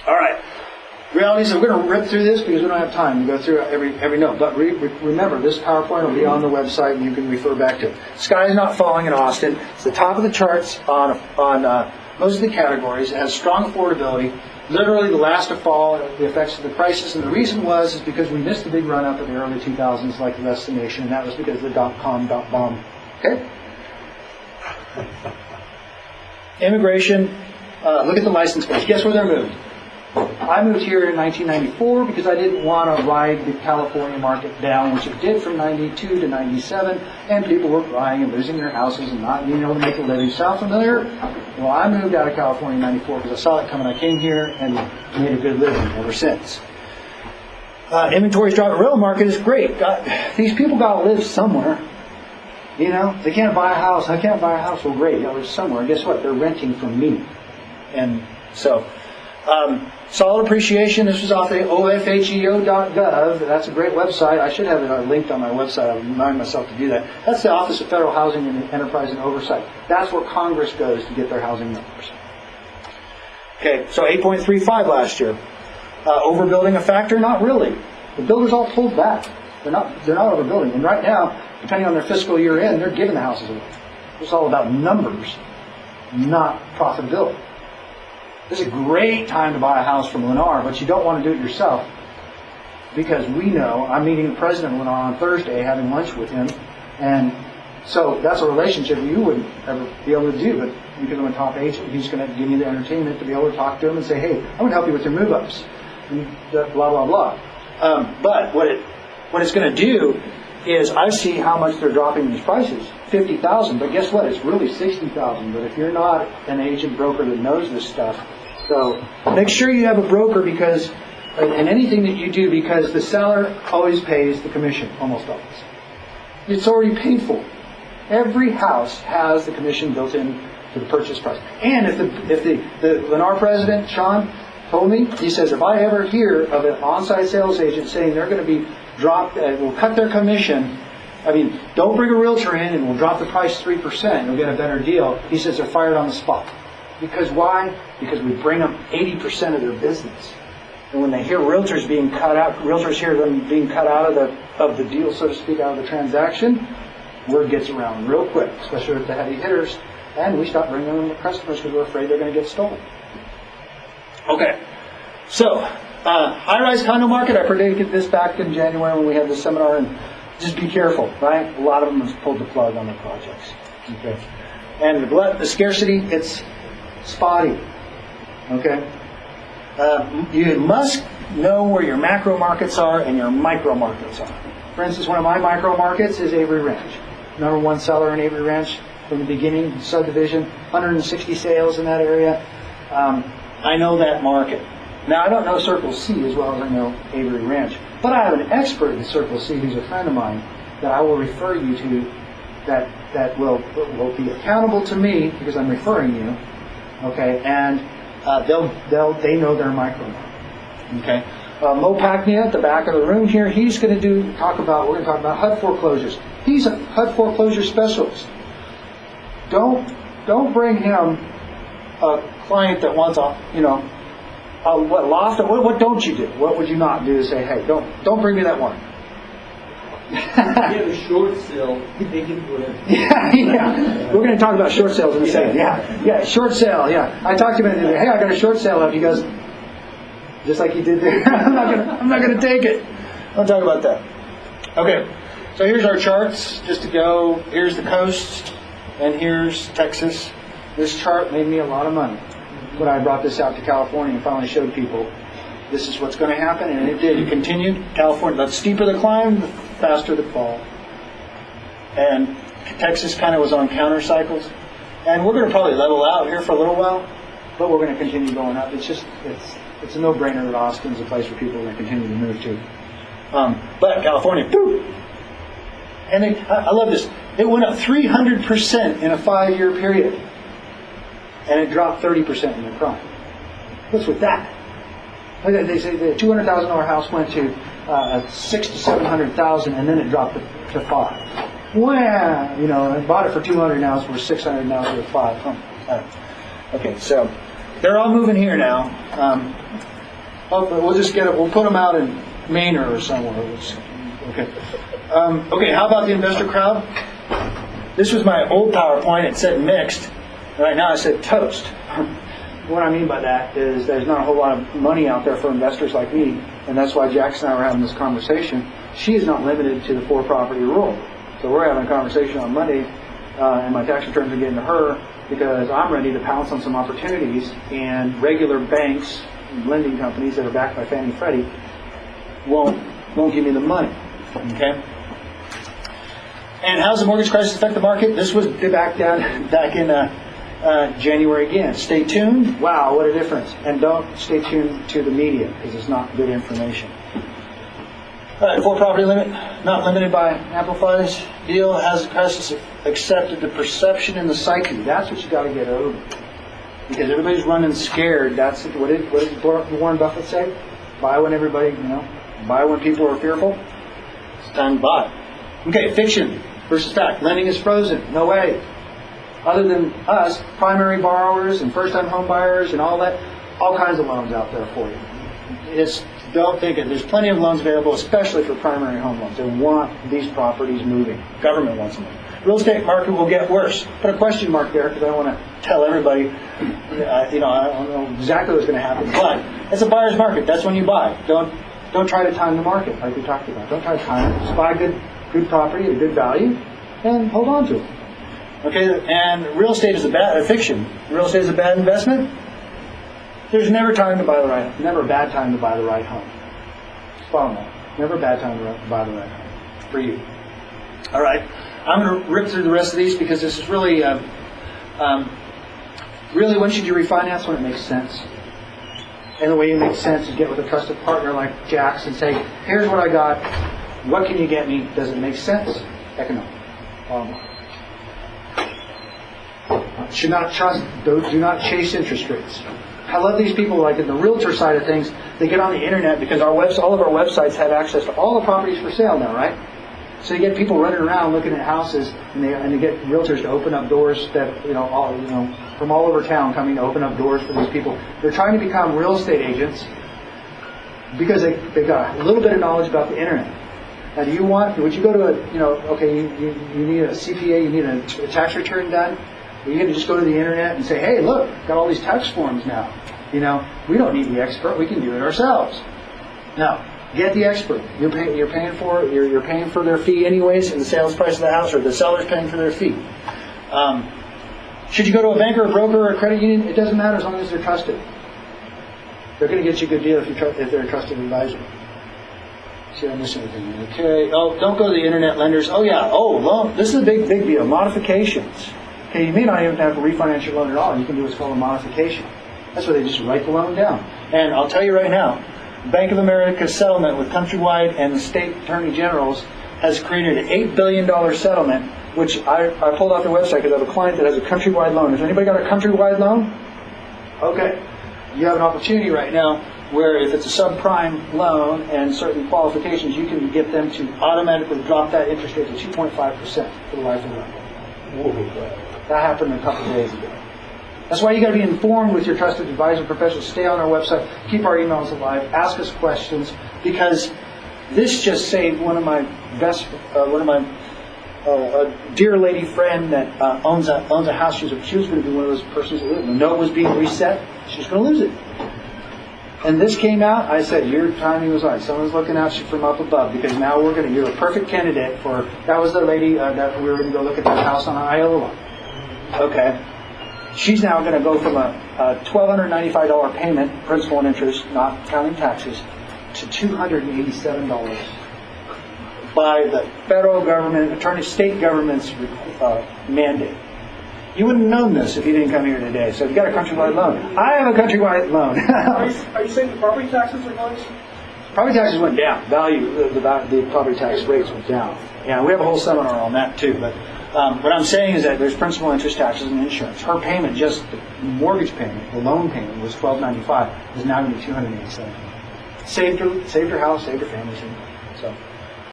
All right. Reality is, we're going to rip through this because we don't have time to go through every note. But remember, this PowerPoint will be on the website, and you can refer back to it. Sky is not falling in Austin. It's the top of the charts on most of the categories. It has strong affordability. Literally the last to fall, the effects of the crisis. And the reason is because we missed the big run-up in the early 2000s like the rest of the nation, and that was because of the dot-com, dot-bomb. Okay? Immigration. Look at the license plates. Guess where they're moved? I moved here in 1994 because I didn't want to ride the California market down, which it did from 92 to 97, and people were crying and losing their houses and not being able to make a living. Sound familiar? Well, I moved out of California in 94 because I saw it coming. I came here and made a good living ever since. Inventory's dropping. Real market is great. These people got to live somewhere. You know, they can't buy a house. I can't buy a house. Well, great. They live somewhere. And guess what? They're renting from me. And so... solid appreciation. This was off the ofheo.gov. That's a great website. I should have it linked on my website. I'll remind myself to do that. That's the Office of Federal Housing and Enterprise and Oversight. That's where Congress goes to get their housing numbers. Okay, so 8.35 last year. Overbuilding a factor? Not really. The builders all pulled back. They're not overbuilding. And right now, depending on their fiscal year end, they're giving the houses away. It's all about numbers, not profitability. This is a great time to buy a house from Lennar, but you don't want to do it yourself because we know, I'm meeting the president of Lennar on Thursday, having lunch with him, and so that's a relationship you wouldn't ever be able to do, but because I'm a top agent, he's going to give me the entertainment to be able to talk to him and say, hey, I'm going to help you with your move-ups, and blah, blah, blah. But what it's going to do is I see how much they're dropping these prices, $50,000, but guess what? It's really $60,000. But if you're not an agent broker that knows this stuff, so make sure you have a broker because, in anything that you do, because the seller always pays the commission, almost always. It's already paid for. Every house has the commission built in to the purchase price. And if the Lennar president, Sean, told me, he says, if I ever hear of an on-site sales agent saying they're going to be dropped, we'll cut their commission, I mean, don't bring a realtor in and we'll drop the price 3%, you'll get a better deal. He says they're fired on the spot. Because why? Because we bring them 80% of their business. And when they hear realtors being cut out, realtors hear them being cut out of the deal, so to speak, out of the transaction, word gets around real quick, especially with the heavy hitters, and we stop bringing them the customers because we're afraid they're going to get stolen. Okay, so high-rise condo market, I predicted this back in January when we had this seminar, and just be careful, right? A lot of them have pulled the plug on their projects. Okay, and the scarcity, it's spotty. Okay, you must know where your macro markets are and your micro markets are. For instance, one of my micro markets is Avery Ranch. Number one seller in Avery Ranch from the beginning, subdivision, 160 sales in that area. I know that market. Now, I don't know Circle C as well as I know Avery Ranch, but I have an expert in Circle C who's a friend of mine that I will refer you to that will be accountable to me because I'm referring you. Okay, and they know their micro market. Okay, Mo Pacnia at the back of the room here, he's going to we're going to talk about HUD foreclosures. He's a HUD foreclosure specialist. Don't bring him a client that wants what loft, what don't you do? What would you not do to say, hey, don't bring me that one? You have a short sale, they can do whatever. Yeah. We're going to talk about short sales in a second. Yeah, short sale, yeah. I talked to him and he said, hey, I got a short sale up. He goes, just like he did there. I'm not going to take it. I'll talk about that. Okay, so here's our charts, just to go. Here's the coast, and here's Texas. This chart made me a lot of money when I brought this out to California and finally showed people this is what's going to happen, and it did. It continued. California, the steeper the climb, the faster the fall. And Texas kind of was on counter cycles. And we're going to probably level out here for a little while, but we're going to continue going up. It's a no-brainer that Austin's a place where people are going to continue to move to. But California, boom! And I love this. It went up 300% in a 5-year period. And it dropped 30% in the crime. What's with that? They say the $200,000 house went to $600,000 to $700,000, and then it dropped to $500,000. Well, I bought it for $200,000, now it's worth $600,000, now it's worth $500,000. Okay, so they're all moving here now. Oh, but we'll just get it. We'll put them out in Maine or somewhere. Okay. Okay. How about the investor crowd? This was my old PowerPoint. It said mixed. Right now, I said toast. What I mean by that is there's not a whole lot of money out there for investors like me, and that's why Jax and I were having this conversation. She is not limited to the 4-property rule. So we're having a conversation on Monday, and my tax returns are getting to her because I'm ready to pounce on some opportunities, and regular banks, lending companies that are backed by Fannie and Freddie won't give me the money. Okay. And how's the mortgage crisis affect the market? This was back in January again. Stay tuned. Wow, what a difference. And don't stay tuned to the media because it's not good information. All right, 4-property limit, not limited by amplifies. Deal has the crisis accepted the perception in the psyche. That's what you got to get over. Because everybody's running scared. That's what did Warren Buffett say? Buy when buy when people are fearful. It's time to buy. Okay, fiction versus fact. Lending is frozen. No way. Other than us, primary borrowers and first-time home buyers and all that, all kinds of loans out there for you. Don't think it. There's plenty of loans available, especially for primary home loans. They want these properties moving. Government wants them. Real estate market will get worse. Put a question mark there because I don't want to tell everybody. I don't know exactly what's going to happen, but it's a buyer's market. That's when you buy. Don't try to time the market like we talked about. Don't try to time it. Just buy good property at a good value and hold on to it. Okay, and real estate is a fiction. Real estate is a bad investment. There's never a bad time to buy the right home. Bottom line. Never a bad time to buy the right home for you. All right, I'm going to rip through the rest of these because this is really, really when should you refinance? When it makes sense. And the way it makes sense is get with a trusted partner like Jax and say, here's what I got. What can you get me? Does it make sense? Economic. Bottom line. Should not trust, do not chase interest rates. I love these people, like in the realtor side of things, they get on the internet because all of our websites have access to all the properties for sale now, right? So you get people running around looking at houses, and they get realtors to open up doors that from all over town coming to open up doors for these people. They're trying to become real estate agents because they've got a little bit of knowledge about the internet. Now, would you go to you need a CPA, you need a tax return done? Are you going to just go to the internet and say, hey, look, got all these tax forms now. We don't need the expert. We can do it ourselves. Now, get the expert. You're paying for their fee anyways in the sales price of the house, or the seller's paying for their fee. Should you go to a banker, a broker, or a credit union? It doesn't matter as long as they're trusted. They're going to get you a good deal if they're a trusted advisor. See, I'm missing anything. Okay. Oh, don't go to the internet lenders. Oh, yeah. Oh, loan. This is a big deal. Modifications. Okay, you may not even have to refinance your loan at all. You can do what's called a modification. That's where they just write the loan down. And I'll tell you right now, Bank of America's settlement with Countrywide and the state attorney generals has created an $8 billion settlement, which I pulled off their website because I have a client that has a Countrywide loan. Has anybody got a Countrywide loan? Okay. You have an opportunity right now where if it's a subprime loan and certain qualifications, you can get them to automatically drop that interest rate to 2.5% for the life of the loan. That happened a couple of days ago. That's why you got to be informed with your trusted advisor professional. Stay on our website. Keep our emails alive. Ask us questions, because this just saved one of my dear lady friend that owns a house. She was going to be one of those persons that lived. The note was being reset. She was going to lose it. And this came out. I said, your timing was right. Someone's looking at you from up above, because now you're a perfect candidate for. That was the lady that we were going to go look at that house on Iowa. Okay. She's now going to go from a $1,295 payment, principal and interest, not counting taxes, to $287 by the federal government, state government's mandate. You wouldn't have known this if you didn't come here today. So if you got a Countrywide loan, I have a Countrywide loan. Are you saying the property taxes are going? Property taxes went down. The property tax rates went down. Yeah, we have a whole seminar on that too. But what I'm saying is that there's principal, interest, taxes, and insurance. Her payment, just the mortgage payment, the loan payment, was $1,295. Is now going to be $287. Saved her house, saved her family. So.